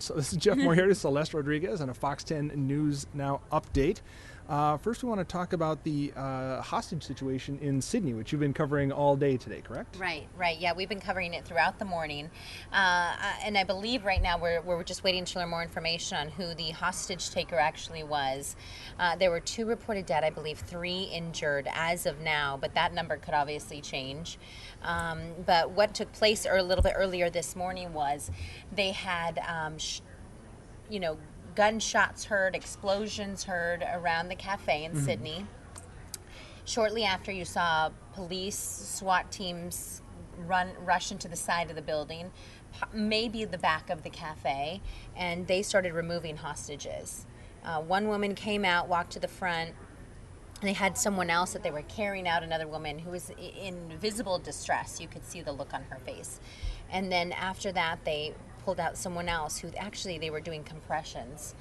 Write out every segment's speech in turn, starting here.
So this is Jeff Moore here to Celeste Rodriguez and a Fox 10 News Now update. First, we want to talk about the hostage situation in Sydney, which you've been covering all day today, correct? Right. Yeah, we've been covering it throughout the morning. And I believe right now we're just waiting to learn more information on who the hostage taker actually was. There were 2 reported dead, I believe 3 injured as of now, but that number could obviously change. But what took place a little bit earlier this morning was they had, gunshots heard, explosions heard around the cafe in Sydney. Shortly after, you saw police, SWAT teams rush into the side of the building, maybe the back of the cafe, and they started removing hostages. One woman came out, walked to the front. They had someone else that they were carrying out, another woman who was in visible distress. You could see the look on her face. And then after that, they pulled out someone else who actually they were doing compressions.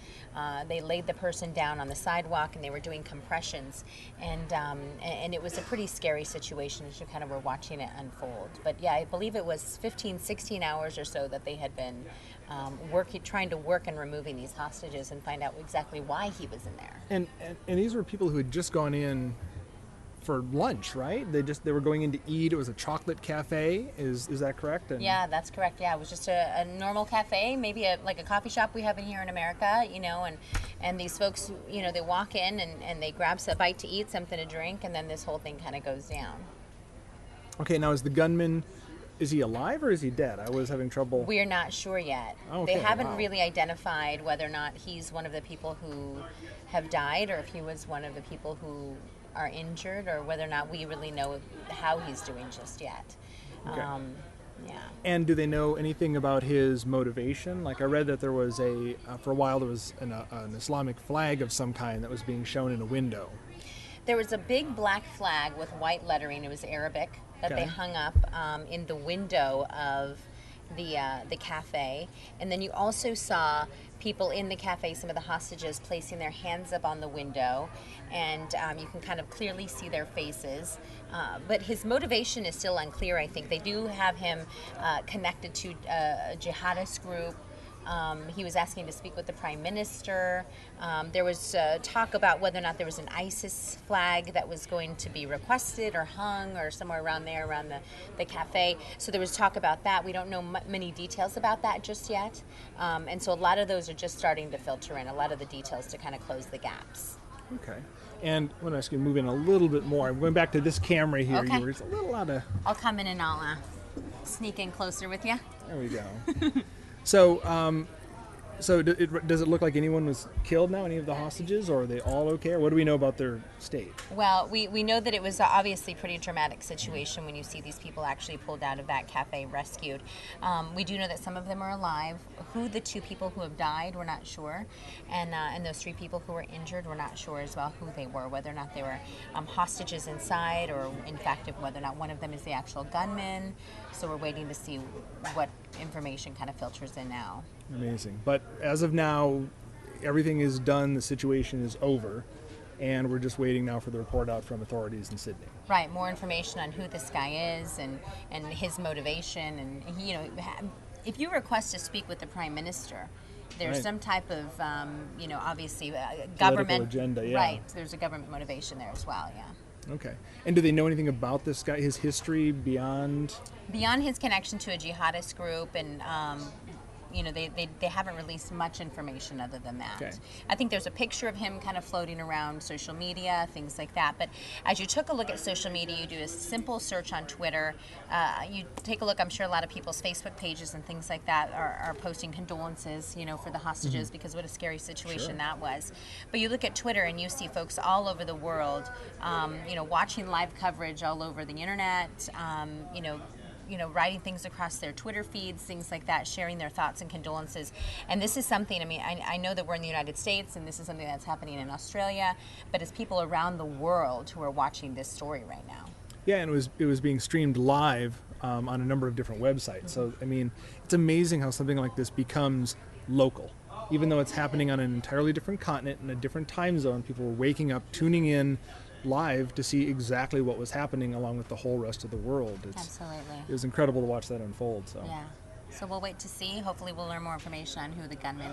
They laid the person down on the sidewalk and they were doing compressions. And it was a pretty scary situation as you kind of were watching it unfold. But yeah, I believe it was 15, 16 hours or so that they had been trying to work and removing these hostages and find out exactly why he was in there. And these were people who had just gone in for lunch, right? They were going in to eat. It was a chocolate cafe. Is that correct? Yeah, that's correct. Yeah, it was just a normal cafe, maybe like a coffee shop we have in here in America, and these folks, they walk in and they grab a bite to eat, something to drink, and then this whole thing kind of goes down. Okay, now is the gunman, is he alive or is he dead? I was having trouble. We're not sure yet. Okay, they haven't really identified whether or not he's one of the people who have died or if he was one of the people who are injured, or whether or not we really know how he's doing just yet. Okay. Yeah. And do they know anything about his motivation? Like I read that there was for a while there was an Islamic flag of some kind that was being shown in a window. There was a big black flag with white lettering. It was Arabic that they hung up in the window of the cafe. And then you also saw people in the cafe, some of the hostages, placing their hands up on the window, and you can kind of clearly see their faces. But his motivation is still unclear, I think. They do have him connected to a jihadist group. He was asking to speak with the Prime Minister. There was talk about whether or not there was an ISIS flag that was going to be requested or hung or somewhere around there, around the cafe. So there was talk about that. We don't know many details about that just yet. And so a lot of those are just starting to filter in, a lot of the details to kind of close the gaps. Okay. And I want to ask you to move in a little bit more. I'm going back to this camera here. Okay. You were just a little out of... I'll come in and I'll sneak in closer with you. There we go. So does it look like anyone was killed now, any of the hostages, or are they all okay? Or what do we know about their state? Well, we know that it was obviously a pretty dramatic situation when you see these people actually pulled out of that cafe, rescued. We do know that some of them are alive. Who the 2 people who have died, we're not sure. And those 3 people who were injured, we're not sure as well who they were, whether or not they were hostages inside, or in fact, whether or not one of them is the actual gunman. So we're waiting to see what information kind of filters in now. Amazing. But as of now, everything is done, the situation is over, and we're just waiting now for the report out from authorities in Sydney. Right, more information on who this guy is and his motivation. And, if you request to speak with the Prime Minister, there's some type of, obviously government agenda, yeah. Right, there's a government motivation there as well, yeah. Okay. And do they know anything about this guy, his history beyond his connection to a jihadist group, and they haven't released much information other than that. Okay. I think there's a picture of him kind of floating around social media, things like that. But as you took a look at social media, you do a simple search on Twitter. You take a look, I'm sure a lot of people's Facebook pages and things like that are posting condolences, for the hostages, because what a scary situation that was. But you look at Twitter and you see folks all over the world, watching live coverage all over the internet, writing things across their Twitter feeds, things like that, sharing their thoughts and condolences. And this is something, I know that we're in the United States and this is something that's happening in Australia, but it's people around the world who are watching this story right now. Yeah, and it was being streamed live on a number of different websites. So, it's amazing how something like this becomes local. Even though it's happening on an entirely different continent, in a different time zone, people were waking up, tuning in live to see exactly what was happening along with the whole rest of the world. Absolutely. It was incredible to watch that unfold. So. Yeah. So we'll wait to see. Hopefully, we'll learn more information on who the gunman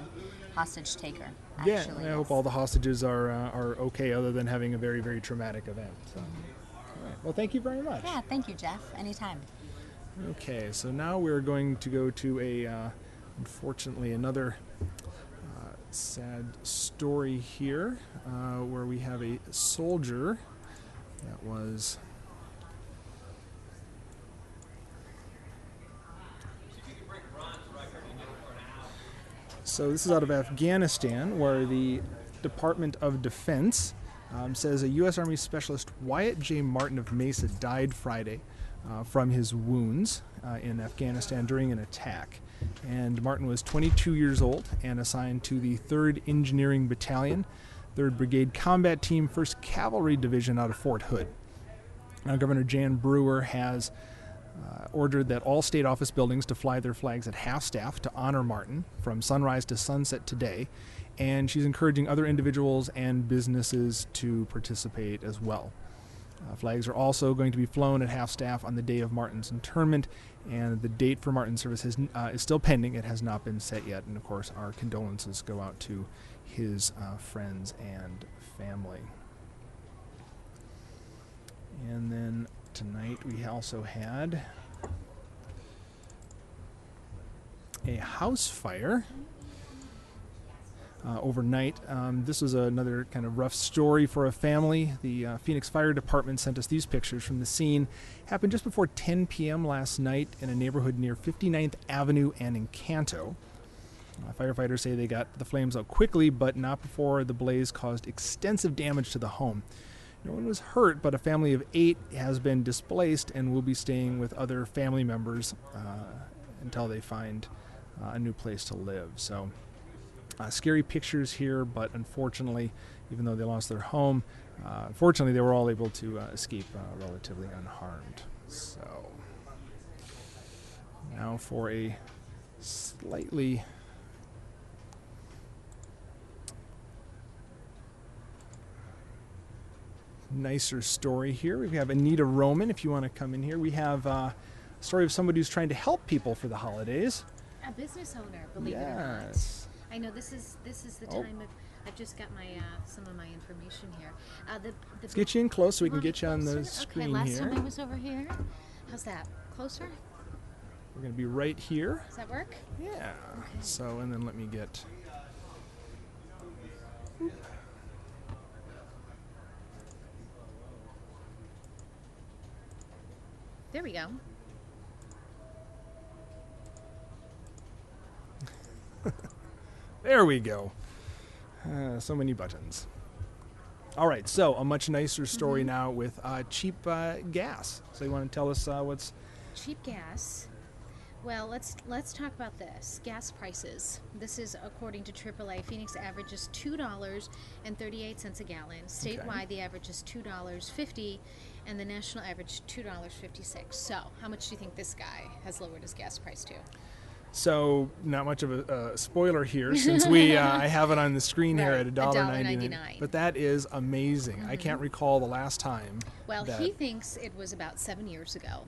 hostage taker Yeah, actually I is. hope all the hostages are okay, other than having a very, very traumatic event. So, all right. Well, thank you very much. Yeah, thank you, Jeff. Anytime. Okay, so now we're going to go to unfortunately, another sad story here, where we have a soldier that was. So this is out of Afghanistan, where the Department of Defense says a U.S. Army Specialist Wyatt J. Martin of Mesa died Friday from his wounds in Afghanistan during an attack. And Martin was 22 years old and assigned to the 3rd Engineering Battalion, 3rd Brigade Combat Team, 1st Cavalry Division out of Fort Hood. Now, Governor Jan Brewer has ordered that all state office buildings to fly their flags at half-staff to honor Martin from sunrise to sunset today, and she's encouraging other individuals and businesses to participate as well. Flags are also going to be flown at half-staff on the day of Martin's interment, and the date for Martin's service is still pending. It has not been set yet, and of course our condolences go out to his friends and family. And then tonight we also had a house fire overnight. This was another kind of rough story for a family. The Phoenix Fire Department sent us these pictures from the scene. Happened just before 10 p.m. last night in a neighborhood near 59th Avenue and Encanto. Firefighters say they got the flames out quickly, but not before the blaze caused extensive damage to the home. No one was hurt, but a family of 8 has been displaced and will be staying with other family members until they find a new place to live. So, scary pictures here, but unfortunately, even though they lost their home, fortunately they were all able to escape relatively unharmed. So, now for a slightly nicer story here. We have Anita Roman, if you want to come in here. We have a story of somebody who's trying to help people for the holidays. A business owner, believe it or Yes. not. I know this is the time of. I've just got my some of my information here. Let's get you in close so we can want me get you on the closer? screen okay, last here. time I was over here. How's that? Closer? We're going to be right here. Does that work? Yeah. Okay. So, and then let me get. There we go. There we go. So many buttons. All right, so a much nicer story now with cheap gas. So you want to tell us what's... Cheap gas. Well, let's talk about this. Gas prices. This is according to AAA. Phoenix averages $2.38 a gallon. Statewide, the average is $2.50, and the national average $2.56. So, how much do you think this guy has lowered his gas price to? So, not much of a spoiler here, since I have it on the screen here Right, at $1.99. $1.99. But that is amazing. I can't recall the last time. Well, that... he thinks it was about 7 years ago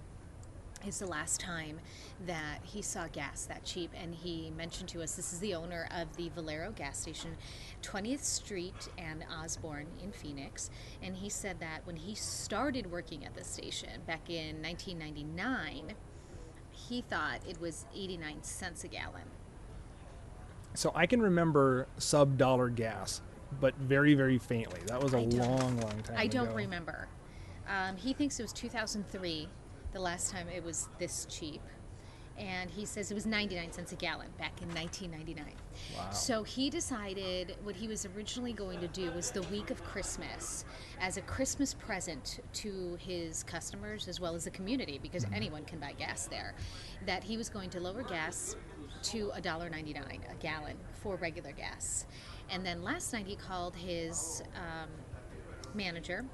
is the last time that he saw gas that cheap, and he mentioned to us, this is the owner of the Valero gas station, 20th Street and Osborne in Phoenix, and he said that when he started working at the station back in 1999, he thought it was 89 cents a gallon. So I can remember sub-dollar gas, but very, very faintly. That was a long time ago. I don't remember. He thinks it was 2003, the last time it was this cheap. And he says it was 99 cents a gallon back in 1999. Wow. So he decided what he was originally going to do was the week of Christmas as a Christmas present to his customers as well as the community, because anyone can buy gas there, that he was going to lower gas to $1.99 a gallon for regular gas. And then last night he called his manager.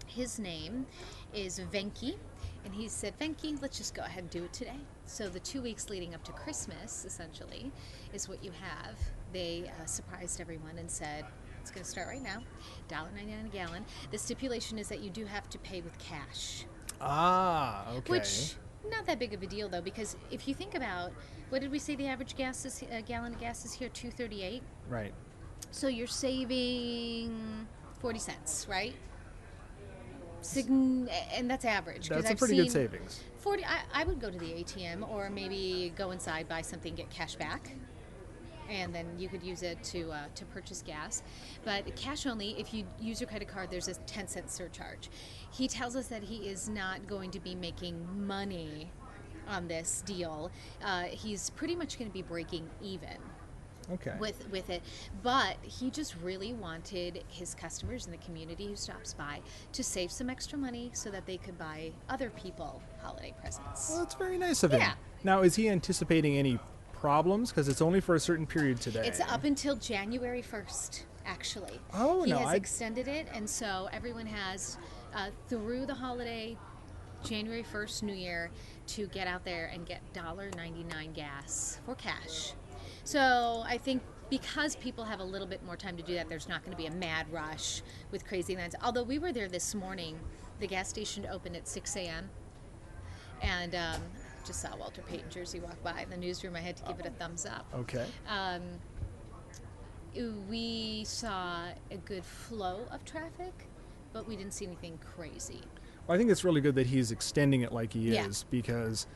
His name is Venki. And he said, Venki, let's just go ahead and do it today. So the 2 weeks leading up to Christmas, essentially, is what you have. They surprised everyone and said, it's going to start right now, $1.99 a gallon. The stipulation is that you do have to pay with cash. Ah, okay. Which Not that big of a deal though, because if you think about, what did we say the average gallon of gas is here? $2.38. Right. So you're saving 40 cents, right? And that's average. 'Cause That's a I've pretty good seen savings. 40. I would go to the ATM or maybe go inside, buy something, get cash back, and then you could use it to purchase gas. But cash only, if you use your credit card, there's a 10-cent surcharge. He tells us that he is not going to be making money on this deal. He's pretty much going to be breaking even Okay. with it, but he just really wanted his customers in the community who stops by to save some extra money so that they could buy other people holiday presents. Well, that's very nice of him. Yeah. Now, is he anticipating any problems? Because it's only for a certain period today. It's up until January 1st, actually. Oh, he no, has extended it, and so everyone has through the holiday, January 1st, New Year, to get out there and get $1.99 gas for cash. So I think because people have a little bit more time to do that, there's not going to be a mad rush with crazy lines. Although we were there this morning, the gas station opened at 6 a.m. and just saw Walter Payton jersey walk by in the newsroom. I had to give it a thumbs up. Okay. We saw a good flow of traffic, but we didn't see anything crazy. Well, I think it's really good that he's extending it like he Yeah. is, because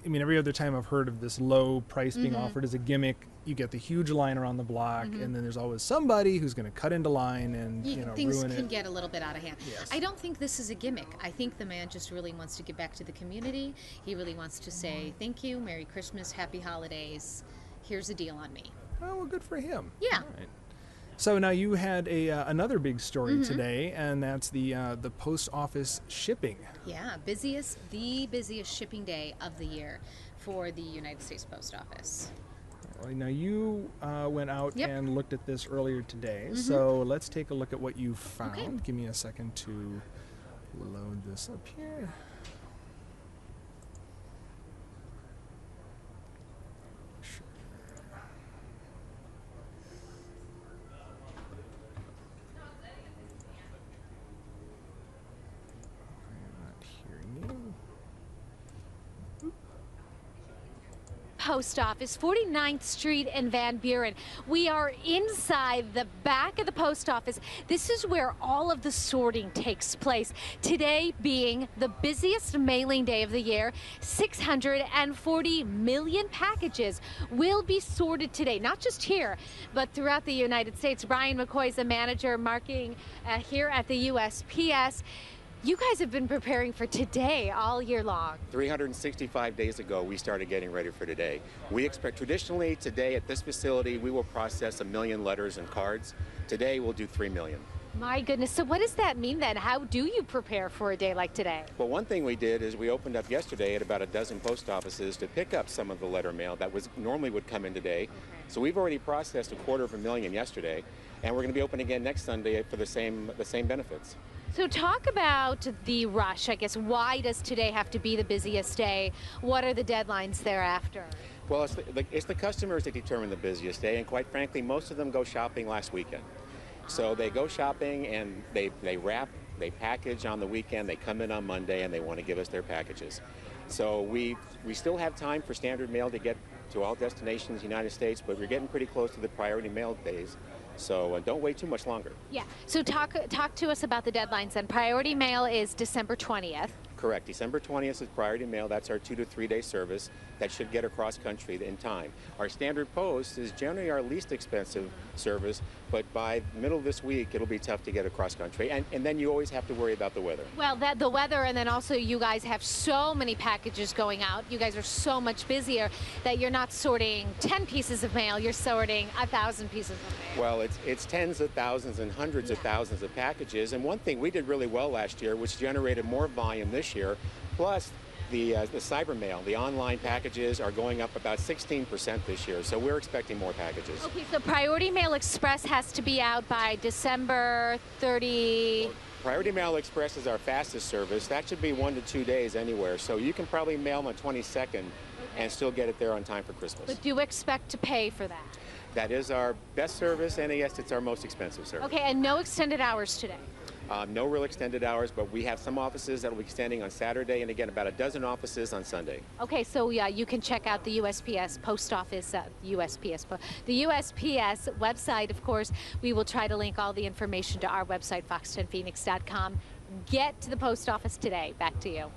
I mean, every other time I've heard of this low price being offered as a gimmick, you get the huge line around the block, and then there's always somebody who's going to cut into line and Things ruin can it. get a little bit out of hand. Yes. I don't think this is a gimmick. I think the man just really wants to give back to the community. He really wants to say thank you, Merry Christmas, Happy Holidays. Here's a deal on me. Oh, well, good for him. Yeah. All right. So now you had another big story today, and that's the post office shipping. Yeah, the busiest shipping day of the year for the United States Post Office. Well, now you went out Yep. and looked at this earlier today, so let's take a look at what you found. Okay. Give me a second to load this up here. Sure. I'm not hearing you. Post Office, 49th Street and Van Buren. We are inside the back of the post office. This is where all of the sorting takes place. Today being the busiest mailing day of the year, 640 million packages will be sorted today, not just here, but throughout the United States. Brian McCoy is a manager marketing here at the USPS. You guys have been preparing for today all year long. 365 days ago, we started getting ready for today. We expect traditionally today at this facility, we will process 1 million letters and cards. Today, we'll do 3 million. My goodness. So what does that mean then? How do you prepare for a day like today? Well, one thing we did is we opened up yesterday at about a dozen post offices to pick up some of the letter mail that normally would come in today. So we've already processed 250,000 yesterday, and we're going to be open again next Sunday for the same benefits. So talk about the rush, I guess. Why does today have to be the busiest day? What are the deadlines thereafter? Well, it's the customers that determine the busiest day, and quite frankly, most of them go shopping last weekend. So they go shopping and they wrap, they package on the weekend, they come in on Monday, and they want to give us their packages. So we still have time for standard mail to get to all destinations in the United States, but we're getting pretty close to the priority mail days. So don't wait too much longer. Yeah. So talk to us about the deadlines then. Priority mail is December 20th. Correct. December 20th is priority mail. That's our 2 to 3 day service that should get across country in time. Our standard post is generally our least expensive service, but by middle of this week, it'll be tough to get across country. And then you always have to worry about the weather. Well, the weather, and then also you guys have so many packages going out. You guys are so much busier that you're not sorting 10 pieces of mail. You're sorting 1,000 pieces of mail. Well, it's tens of thousands and hundreds of thousands of packages. And one thing we did really well last year, which generated more volume this year, plus the cyber mail, the online packages are going up about 16% this year. So we're expecting more packages. Okay, so Priority Mail Express has to be out by December 30. Priority Mail Express is our fastest service. That should be 1 to 2 days anywhere. So you can probably mail on the 22nd and still get it there on time for Christmas. But do you expect to pay for that? That is our best service, and yes, it's our most expensive service. Okay, and no extended hours today. No real extended hours, but we have some offices that will be extending on Saturday, and again, about a dozen offices on Sunday. Okay, so yeah, you can check out the USPS post office, the USPS website. Of course, we will try to link all the information to our website, fox10phoenix.com. Get to the post office today. Back to you.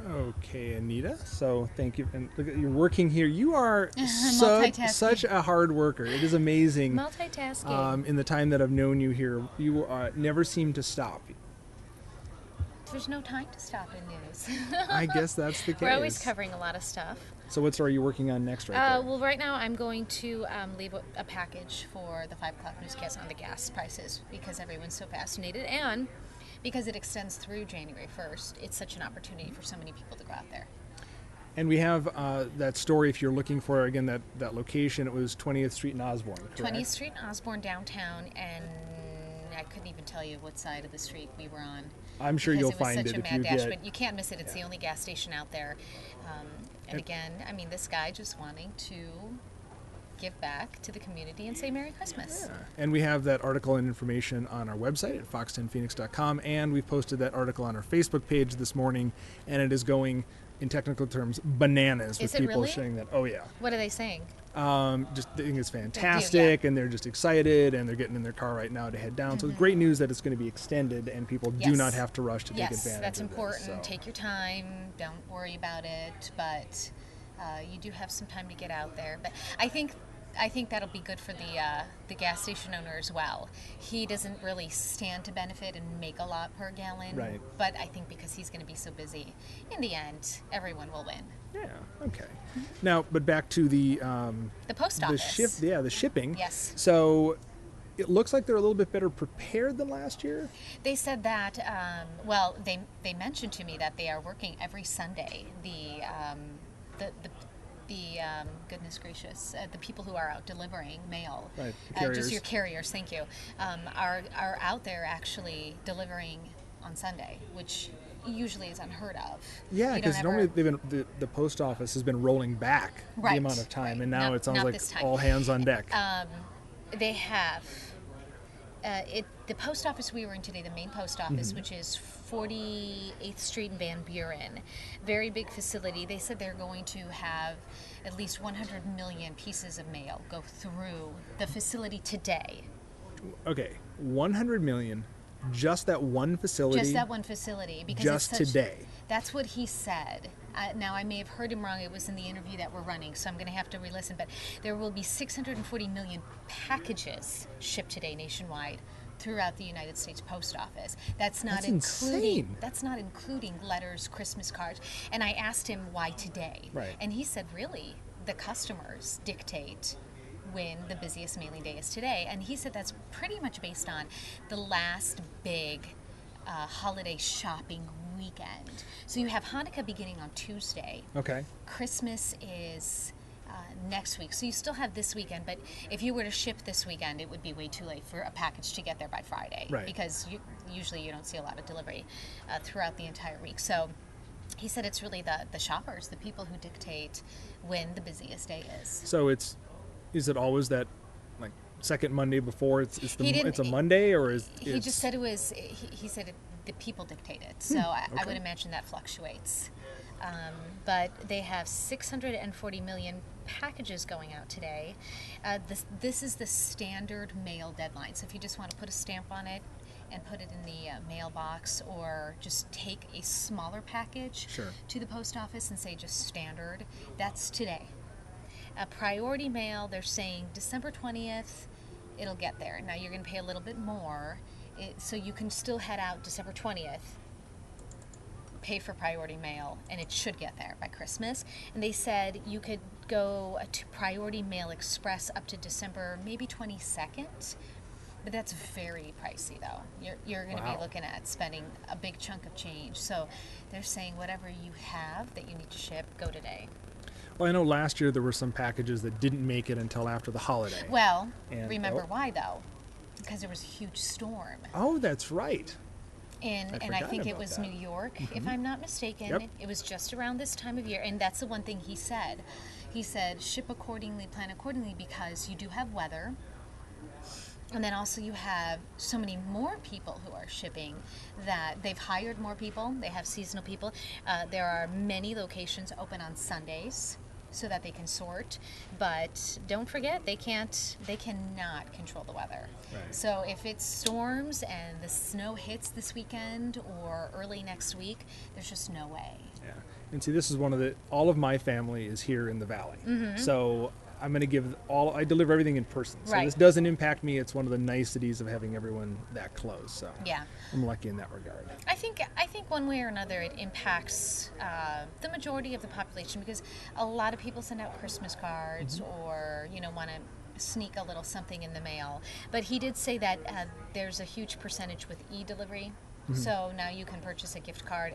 Okay, Anita. So thank you. And look, you're working here. You are Multitasking. such a hard worker. It is amazing. Multitasking. In the time that I've known you here, you never seem to stop. There's no time to stop in news. I guess that's the case. We're always covering a lot of stuff. So what are you working on next right there? Well, right now I'm going to leave a package for the 5 o'clock newscast on the gas prices because everyone's so fascinated, and because it extends through January 1st, it's such an opportunity for so many people to go out there. And we have that story, if you're looking for, again, that location. It was 20th Street and Osborne, correct? 20th Street and Osborne downtown, and I couldn't even tell you what side of the street we were on. I'm sure you'll find it if you get... But you can't miss it. It's the only gas station out there. And again, I mean, this guy just wanting to give back to the community and say Merry Christmas. Yeah. And we have that article and information on our website at fox10phoenix.com, and we posted that article on our Facebook page this morning, and it is going, in technical terms, bananas with people really? saying that, oh yeah. What are they saying? Just think it's fantastic, and they're just excited, and they're getting in their car right now to head down. So it's great news that it's going to be extended, and people do not have to rush to take advantage of it. Yes, that's important. So. Take your time. Don't worry about it. But you do have some time to get out there. But I think that'll be good for the gas station owner as well. He doesn't really stand to benefit and make a lot per gallon. Right. But I think because he's going to be so busy, in the end, everyone will win. Yeah. Okay. Now, but back to the post office. The shipping. Yes. So it looks like they're a little bit better prepared than last year. They said that. They mentioned to me that they are working every Sunday. Goodness gracious, the people who are out delivering mail, right, carriers. Just your carriers, thank you, are out there actually delivering on Sunday, which usually is unheard of. Yeah, because normally the post office has been rolling back the amount of time, and now it sounds like all hands on deck. They have. The post office we were in today, the main post office, which is 48th Street in Van Buren, very big facility. They said they're going to have at least 100 million pieces of mail go through the facility today. Okay, 100 million, just that one facility? Just that one facility. Because just today? That's what he said. Now, I may have heard him wrong. It was in the interview that we're running, so I'm going to have to re-listen. But there will be 640 million packages shipped today nationwide throughout the United States Post Office. That's not insane. That's not including letters, Christmas cards. And I asked him why today. Right. And he said, really, the customers dictate when the busiest mailing day is today. And he said that's pretty much based on the last big holiday shopping weekend. So you have Hanukkah beginning on Tuesday. Okay. Christmas is next week. So you still have this weekend, but if you were to ship this weekend, it would be way too late for a package to get there by Friday. Right. Because usually you don't see a lot of delivery throughout the entire week. So he said it's really the shoppers, the people who dictate when the busiest day is. So is it always that like second Monday before it's a Monday, or he just said it was he said the people dictate it. So I would imagine that fluctuates. But they have 640 million packages going out today. This is the standard mail deadline. So if you just want to put a stamp on it and put it in the mailbox, or just take a smaller package to the post office and say just standard, that's today. Priority mail, they're saying December 20th, it'll get there. Now you're going to pay a little bit more, so you can still head out December 20th, pay for priority mail, and it should get there by Christmas. And they said you could go to Priority Mail Express up to December maybe 22nd, but that's very pricey though. You're going to be looking at spending a big chunk of change. So they're saying whatever you have that you need to ship, go today. Well, I know last year there were some packages that didn't make it until after the holiday. Well, remember why though? Because there was a huge storm. Oh, that's right. And I forgot think it about was that. New York, if I'm not mistaken. Yep. It was just around this time of year, and that's the one thing he said. He said, ship accordingly, plan accordingly, because you do have weather. And then also you have so many more people who are shipping that they've hired more people. They have seasonal people. There are many locations open on Sundays so that they can sort. But don't forget, they cannot control the weather. Right. So if it storms and the snow hits this weekend or early next week, there's just no way. Yeah. And see, this is all of my family is here in the valley. So I'm going to I deliver everything in person. So Right. this doesn't impact me. It's one of the niceties of having everyone that close. So Yeah. I'm lucky in that regard. I think one way or another it impacts the majority of the population, because a lot of people send out Christmas cards or want to sneak a little something in the mail. But he did say that there's a huge percentage with e-delivery. So now you can purchase a gift card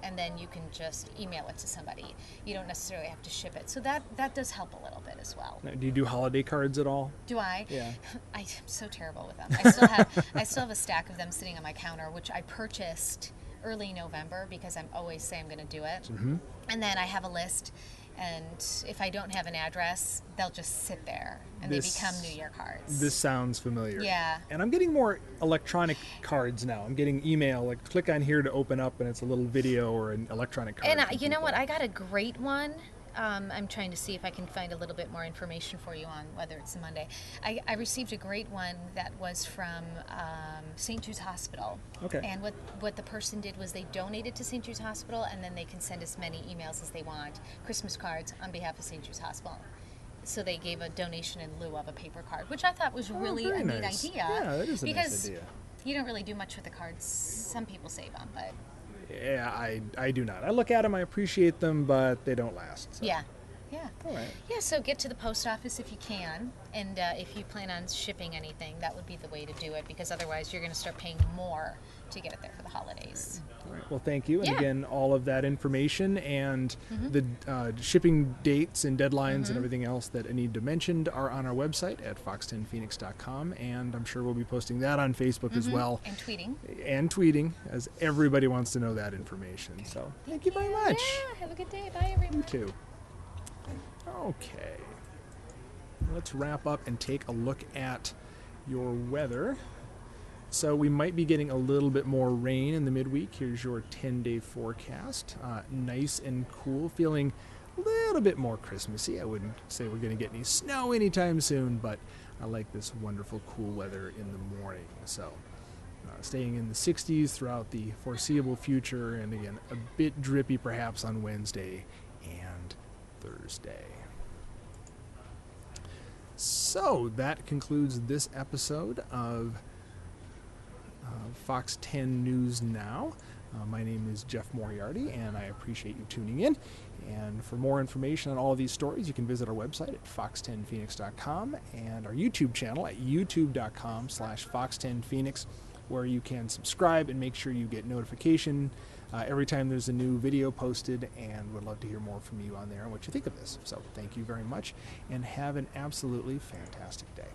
and then you can just email it to somebody. You don't necessarily have to ship it. So that does help a little bit as well. Now, do you do holiday cards at all? Do I? Yeah. I'm so terrible with them. I still have a stack of them sitting on my counter, which I purchased early November because I'm always say I'm going to do it. And then I have a list, and if I don't have an address, they'll just sit there and they become New Year cards. This sounds familiar. Yeah. And I'm getting more electronic cards now. I'm getting email, like click on here to open up, and it's a little video or an electronic card. And from you know what? people. I got a great one. I'm trying to see if I can find a little bit more information for you on whether it's a Monday. I received a great one that was from St. Jude's Hospital. Okay. And what the person did was they donated to St. Jude's Hospital, and then they can send as many emails as they want, Christmas cards on behalf of St. Jude's Hospital. So they gave a donation in lieu of a paper card, which I thought was really very a neat nice. idea. Yeah, that is a nice because idea. you don't really do much with the cards. Some people save them, but Yeah, I do not. I look at them, I appreciate them, but they don't last. So. yeah. Yeah. All right. Yeah, so get to the post office if you can, and if you plan on shipping anything, that would be the way to do it, because otherwise you're going to start paying more to get it there for the holidays. All right. Well, thank you. And Yeah. again, all of that information and the shipping dates and deadlines and everything else that Anita mentioned are on our website at fox10phoenix.com, and I'm sure we'll be posting that on Facebook as well. And tweeting. And tweeting, as everybody wants to know that information. So thank you very much. Yeah, have a good day. Bye, everyone. You too. Okay. Let's wrap up and take a look at your weather. So we might be getting a little bit more rain in the midweek. Here's your 10-day forecast. Nice and cool, feeling a little bit more Christmassy. I wouldn't say we're going to get any snow anytime soon, but I like this wonderful cool weather in the morning. So staying in the 60s throughout the foreseeable future, and again, a bit drippy perhaps on Wednesday and Thursday. So that concludes this episode of Fox 10 News Now. My name is Jeff Moriarty, and I appreciate you tuning in. And for more information on all of these stories, you can visit our website at fox10phoenix.com and our YouTube channel at youtube.com/fox10phoenix, where you can subscribe and make sure you get notification every time there's a new video posted, and would love to hear more from you on there and what you think of this. So thank you very much, and have an absolutely fantastic day.